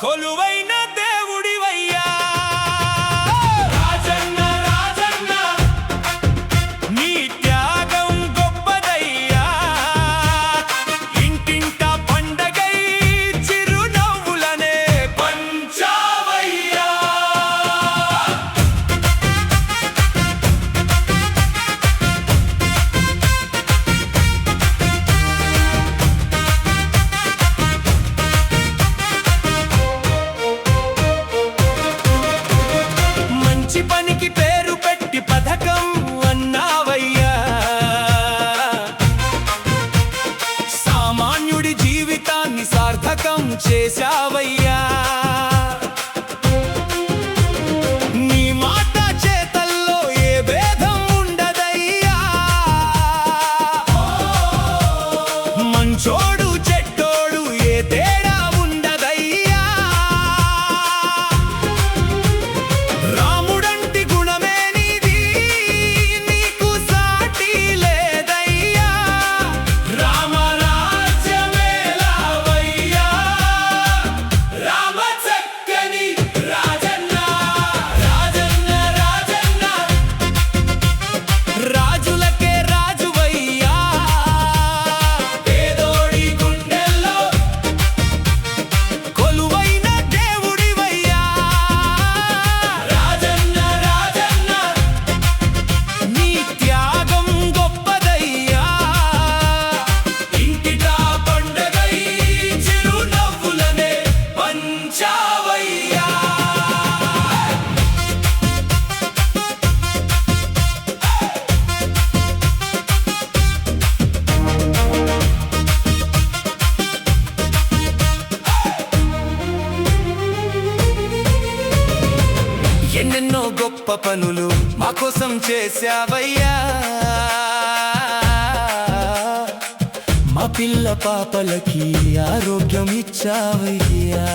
కొలువైన దేవుడివయ్యా నీ త్యాగం గొప్పదయ్యా ఇంటింట పండగై చిరునవ్వులనే పంచావయ్యా మంచి పనికి పేరు పెట్టి పథకం అన్నావయ్యా సామాన్యుడి జీవితాన్ని సార్థకం చేశావయ్యా నీ మాట చేతల్లో ఏ భేదం ఉండదయ్యా మంచోడు చెడ్డోడు ఏ తేడా ఉండదయ్యా రాముడంటి గుణమే నీది నీకు సాటి లేదయ్యా రామరాజ్యమేలావయ్యా రామ చక్కని రాజన్న రాజన్న రాజన్న రాజులకే రాజువయ్యా పేదోడి గుండెల్లో కొలువైన దేవుడివయ్యా రాజన్న రాజన్న నీ త్యాగం గొప్పదయ్యా ఇంటిటా పండగై చిరునవ్వులనే పంచావయ్యా ఎన్నెన్నో గొప్ప పనులు మా కోసం చేశావయ్యా మా పిల్ల పాపలకి ఆరోగ్యం ఇచ్చావయ్యా